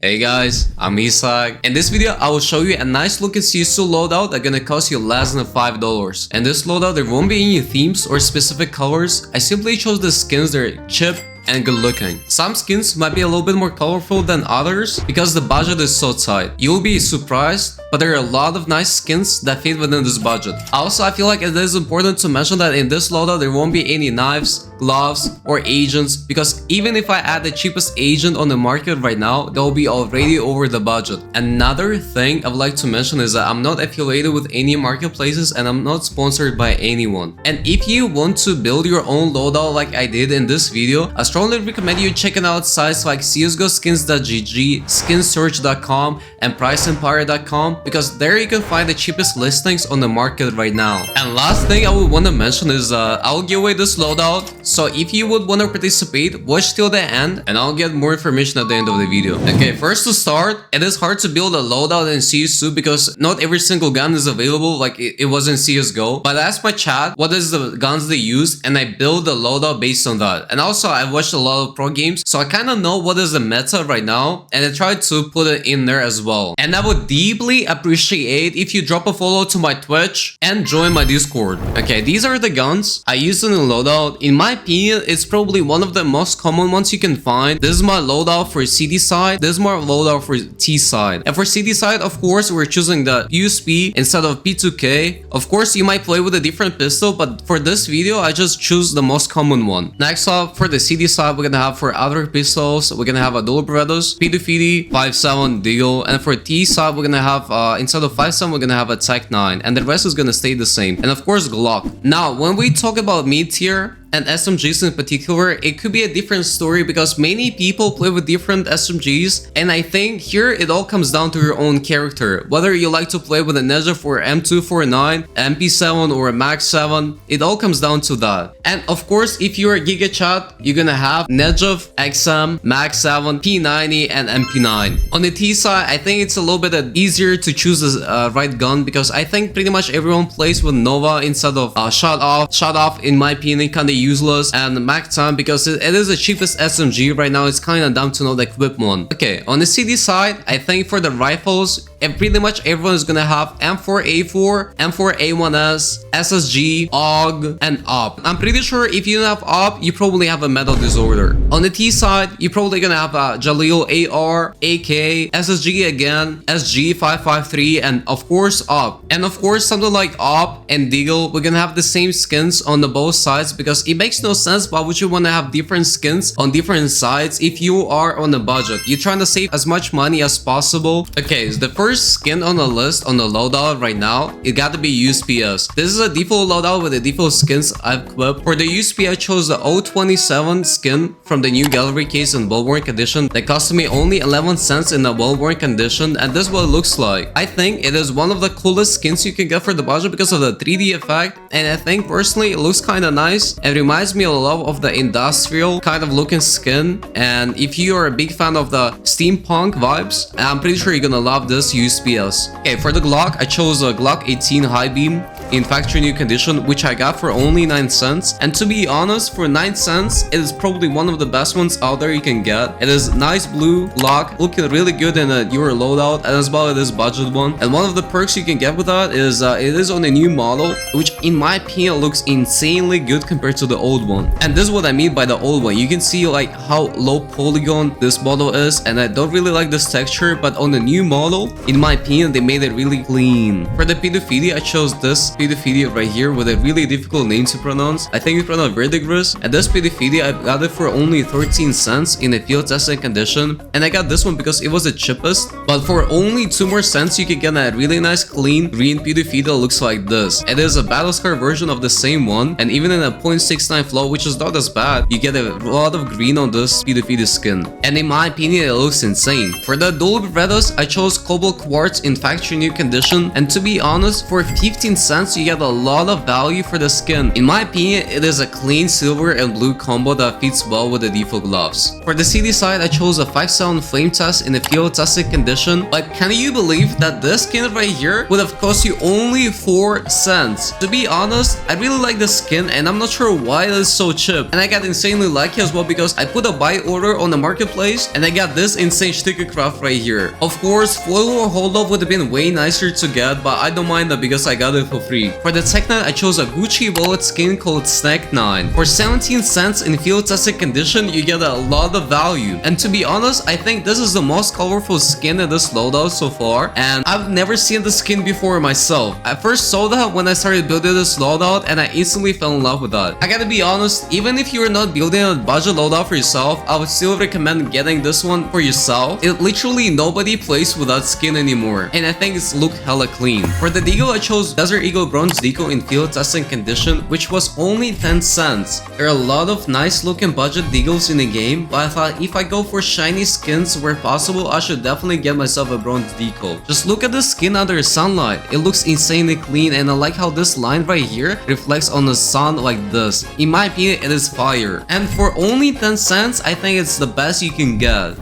Hey guys, I'm Isaac. In this video, I will show you a nice looking Cs2 loadout that's gonna cost you less than $5. And this loadout, there won't be any themes or specific colors. I simply chose the skins that are cheap and good looking. Some skins might be a little bit more colorful than others because the budget is so tight. You'll be surprised, but there are a lot of nice skins that fit within this budget. Also, I feel like it is important to mention that in this loadout there won't be any knives, gloves, or agents, because even if I add the cheapest agent on the market right now, they'll be already over the budget. Another thing I would like to mention is that I'm not affiliated with any marketplaces and I'm not sponsored by anyone. And if you want to build your own loadout like I did in this video, I strongly recommend you checking out sites like csgoskins.gg, skinsearch.com, and priceempire.com, because there you can find the cheapest listings on the market right now. And last thing I would want to mention is I'll give away this loadout, so if you would want to participate, watch till the end and I'll get more information at the end of the video. Okay, first to start, it is hard to build a loadout in Cs2 because not every single gun is available like it was in CSGO. But I asked my chat what is the guns they use and I build the loadout based on that. And also I watched a lot of pro games, so I kind of know what is the meta right now and I tried to put it in there as well. And I would deeply appreciate if you drop a follow to my Twitch and join my Discord. Okay, these are the guns I used in the loadout. In my opinion, it's probably one of the most common ones you can find. This is my loadout for CD side, this is my loadout for T side. And for CD side, of course, we're choosing the USP instead of P2K. Of course, you might play with a different pistol, but for this video, I just choose the most common one. Next up, for the CD side, we're gonna have for other pistols, we're gonna have a dual Berettas, P250, 5.7 Deagle, and for T side, we're gonna have instead of 5.7, we're gonna have a Tech 9, and the rest is gonna stay the same. And of course, Glock. Now, when we talk about mid tier and SMGs in particular, it could be a different story because many people play with different SMGs, and I think here it all comes down to your own character. Whether you like to play with a Negev or M249, MP7 or a Max 7, it all comes down to that. And of course, if you're a Giga Chat, you're gonna have Negev, XM, Max 7, P90, and MP9. On the T side, I think it's a little bit easier to choose the right gun because I think pretty much everyone plays with Nova instead of Shut Off. Shut Off, in my opinion, kinda useless, and Mac Time because it is the cheapest SMG right now. It's kind of dumb to know the equip one. Okay, on the CD side, I think for the rifles, pretty much everyone is gonna have M4A4, M4A1S, SSG, AUG, and OP. I'm pretty sure if you don't have OP, you probably have a mental disorder. On the T side, you're probably gonna have a Jalil AR, AK, SSG again, SG 553, and of course OP. And of course, something like OP and Deagle, we're gonna have the same skins on the both sides because it makes no sense. Why would you want to have different skins on different sides if you are on a budget? You're trying to save as much money as possible. Okay, so the first skin on the list on the loadout right now, it got to be USPS. This is a default loadout with the default skins I've equipped. For the USP, I chose the 027 skin from the new gallery case in well-worn condition that cost me only 11 cents in a well-worn condition, and this is what it looks like. I think it is one of the coolest skins you can get for the budget because of the 3D effect, and I think personally it looks kind of nice. It reminds me a lot of the industrial kind of looking skin, and if you are a big fan of the steampunk vibes, I'm pretty sure you're gonna love this USPS. Okay, for the Glock, I chose a Glock 18 High Beam in factory new condition, which I got for only 9 cents. And to be honest, for 9 cents, it is probably one of the best ones out there you can get. It is nice blue Glock, looking really good in a newer loadout, and as well as this budget one. And one of the perks you can get with that is it is on a new model, which in my opinion looks insanely good compared to the old one. And this is what I mean by the old one. You can see like how low polygon this model is, and I don't really like this texture, but on the new model, in my opinion, they made it really clean. For the P250, I chose this P250 right here with a really difficult name to pronounce. I think it's pronounced Verdigris, and this P250 I got it for only 13 cents in a field testing condition, and I got this one because it was the cheapest. But for only 2 more cents, you can get a really nice clean green P250 that looks like this. It is a battle scar version of the same one, and even in a 0.69 flow, which is not as bad, you get a lot of green on this P250 skin. And in my opinion, it looks insane. For the dual Berettas, I chose Cobalt Quartz in factory new condition, and to be honest, for 15 cents, you get a lot of value for the skin. In my opinion, it is a clean silver and blue combo that fits well with the default gloves. For the CD side, I chose a 5.7 flame test in a field tested condition, but can you believe that this skin right here would have cost you only 4 cents? To be honest, I really like the skin, and I'm not sure why it is so cheap. And I got insanely lucky as well because I put a buy order on the marketplace and I got this insane sticker craft right here. Of course, foil or hold up would have been way nicer to get, but I don't mind that because I got it for free. For the Tech Knight, I chose a Gucci wallet skin called Snack 9. For 17 cents in field tested condition, you get a lot of value. And to be honest, I think this is the most colorful skin in this loadout so far, and I've never seen the skin before myself. I first saw that when I started building this loadout and I instantly fell in love with that. I gotta be honest, even if you're not building a budget loadout for yourself, I would still recommend getting this one for yourself. It literally nobody plays with that skin anymore, and I think it's look hella clean. For the decal, I chose Desert Eagle Bronze decal in field testing condition, which was only 10 cents. There are a lot of nice looking budget decals in the game, but I thought if I go for shiny skins where possible, I should definitely get myself a bronze decal. Just look at the skin under sunlight. It looks insanely clean, and I like how this line right here reflects on the sun like this. In my opinion, it is fire. And for only 10 cents, I think it's the best you can get.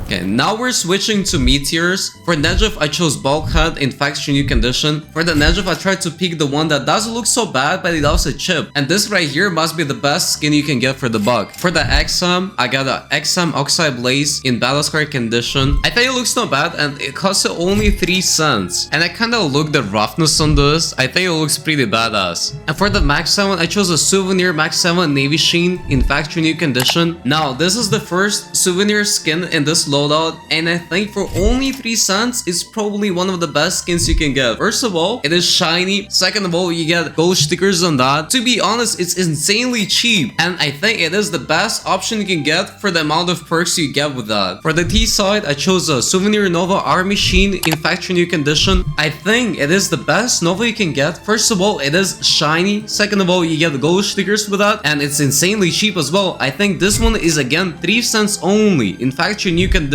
Okay, now we're switching to meteors. For Negev, I chose Bulkhead in factory new condition. For the Negev, I tried to pick the one that doesn't look so bad, but it also chip. And this right here must be the best skin you can get for the buck. For the XM, I got a XM Oxide Blaze in Battlescar condition. I think it looks not bad, and it costs only 3 cents. And I kinda look the roughness on this. I think it looks pretty badass. And for the Max 7, I chose a Souvenir Max 7 Navy Sheen in factory new condition. Now, this is the first souvenir skin in this loadout, and I think for only 3 cents, it's probably one of the best skins you can get. First of all, it is shiny. Second of all, you get gold stickers on that. To be honest, it's insanely cheap, and I think it is the best option you can get for the amount of perks you get with that. For the T side, I chose a Souvenir Nova Army Sheen in factory new condition. I think it is the best Nova you can get. First of all, it is shiny. Second of all, you get gold stickers with that, and it's insanely cheap as well. I think this one is again 3 cents only in factory new condition.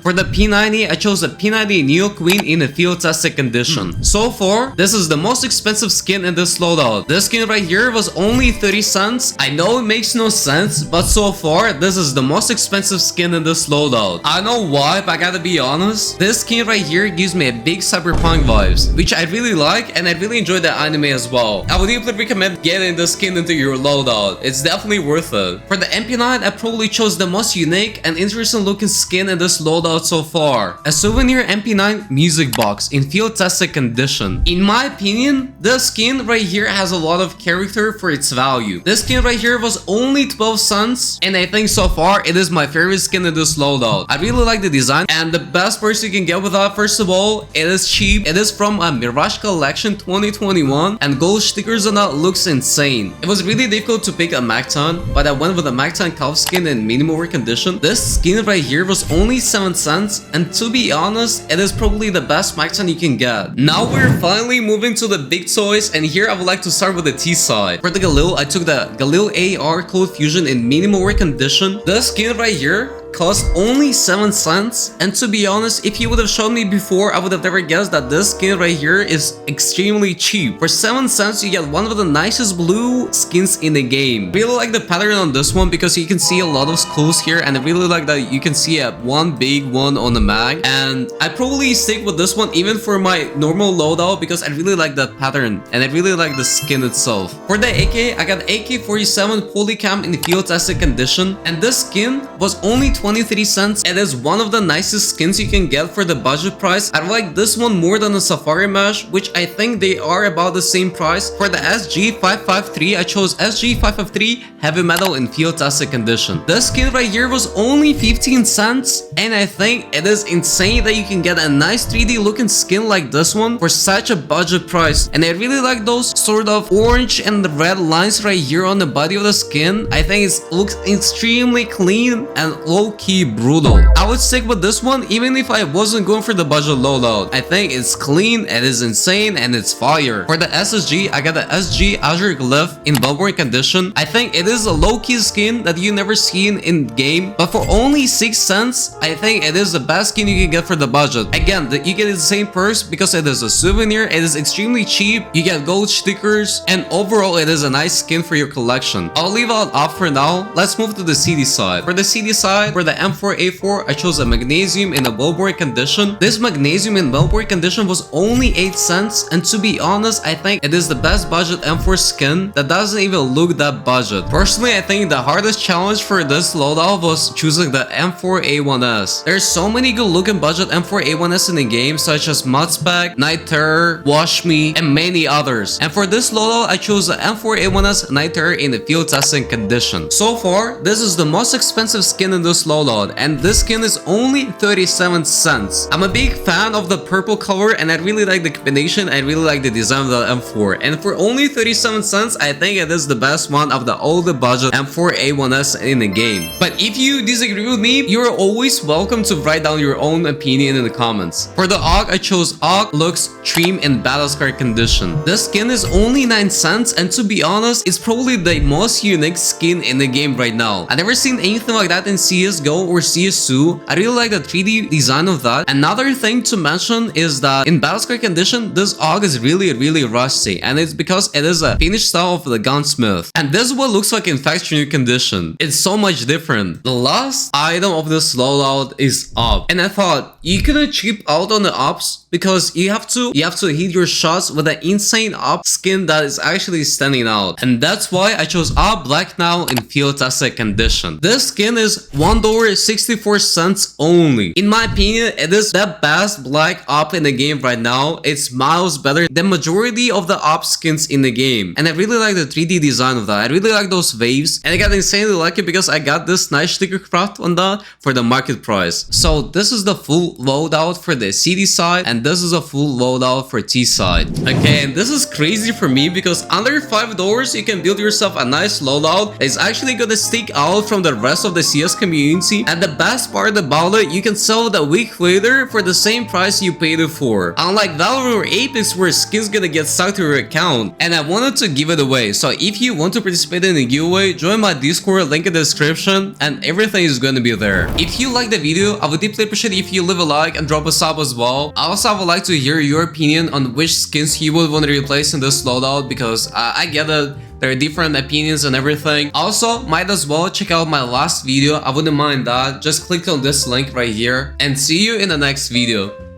For the P90, I chose the P90 Neo Queen in a field tested condition. So far, this is the most expensive skin in this loadout. This skin right here was only 30 cents. I know it makes no sense, but so far, this is the most expensive skin in this loadout. I don't know why, but I gotta be honest. This skin right here gives me a big cyberpunk vibes, which I really like, and I really enjoy the anime as well. I would deeply recommend getting this skin into your loadout. It's definitely worth it. For the MP9, I probably chose the most unique and interesting looking skin in this loadout so far. A Souvenir MP9 music box in field tested condition. In my opinion, this skin right here has a lot of character for its value. This skin right here was only 12 cents, and I think so far it is my favorite skin in this loadout. I really like the design, and the best perks you can get with that, first of all, it is cheap. It is from a Mirage Collection 2021, and gold stickers on that looks insane. It was really difficult to pick a Macton, but I went with a Macton Calf skin in minimal wear condition. This skin right here was only 7 cents, and to be honest, it is probably the best Macton you can get. Now we're finally moving to the big toys, and here I would like to start with the T side. For the Galil, I took the Galil AR Cold Fusion in minimal wear condition. The skin right here cost only 7 cents, and to be honest, if you would have shown me before, I would have never guessed that this skin right here is extremely cheap. For 7 cents, you get one of the nicest blue skins in the game. Really like the pattern on this one because you can see a lot of skulls here, and I really like that you can see one big one on the mag, and I probably stick with this one even for my normal loadout because I really like that pattern, and I really like the skin itself. For the AK, I got AK-47 Polycam in field tested condition, and this skin was only 23 cents. It is one of the nicest skins you can get for the budget price. I like this one more than the Safari Mesh, which I think they are about the same price. For the SG553, I chose SG553 Heavy Metal in field tested condition. This skin right here was only 15 cents, and I think it is insane that you can get a nice 3D looking skin like this one for such a budget price. And I really like those sort of orange and red lines right here on the body of the skin. I think it looks extremely clean and low-key brutal. I would stick with this one even if I wasn't going for the budget loadout. I think it's clean, it is insane, and it's fire. For the SSG, I got the SG Azure Glyph in Bubble condition. I think it is a low-key skin that you never seen in game, but for only 6 cents, I think it is the best skin you can get for the budget. Again, you get the same perks because it is a souvenir, it is extremely cheap, you get gold stickers, and overall it is a nice skin for your collection. I'll leave out off for now. Let's move to the CD side. For the CD side, for the M4A4, I chose a magnesium in a well-worn condition. This magnesium in well-worn condition was only 8 cents, and to be honest, I think it is the best budget M4 skin that doesn't even look that budget. Personally, I think the hardest challenge for this loadout was choosing the M4A1S. There's so many good looking budget M4A1S in the game, such as Mudspec, Night Terror, Wash Me, and many others. And for this loadout, I chose the M4A1S Night Terror in the field testing condition. So far, this is the most expensive skin in this loadout, and this skin is only 37 cents. I'm a big fan of the purple color, and I really like the combination. I really like the design of the M4, and for only 37 cents, I think it is the best one of all the budget M4A1S in the game. But if you disagree with me, you're always welcome to write down your own opinion in the comments. For the AUG, I chose AUG Lux Trim in Battle Scar condition. This skin is only 9 cents, and to be honest, it's probably the most unique skin in the game right now. I've never seen anything like that in CSGO or CS2. I really like the 3D design of that. Another thing to mention is that in Battle Scar condition, this AUG is really rusty, and it's because it is a finished style of the gunsmith. And this is what looks like in factory condition. It's so much different. The last item of this loadout is up, and I thought you couldn't cheap out on the ups because you have to hit your shots with an insane up skin that is actually standing out, and that's why I chose up Black now in field tested condition. This skin is $1.64 only. In my opinion, it is the best black up in the game right now. It's miles better than majority of the up skins in the game, and I really like the 3D design of that. I really like those waves, and I got insanely lucky because I got this nice sticker craft on that for the market price. So this is the full loadout for the CD side, and this is a full loadout for T side. Okay, and this is crazy for me because under $5 you can build yourself a nice loadout that is actually gonna stick out from the rest of the CS community, and the best part about it, you can sell it a week later for the same price you paid it for. Unlike Valorant or Apex where skins gonna get stuck to your account, and I wanted to give it away. So if you want to participate in the giveaway, join my Discord, link in the description, and everything is going to be there. If you like the video, I would deeply appreciate if you leave a like and drop a sub as well. Also, I would like to hear your opinion on which skins you would want to replace in this loadout, because I get it, there are different opinions and everything. Also, might as well check out my last video. I wouldn't mind that. Just click on this link right here, and see you in the next video.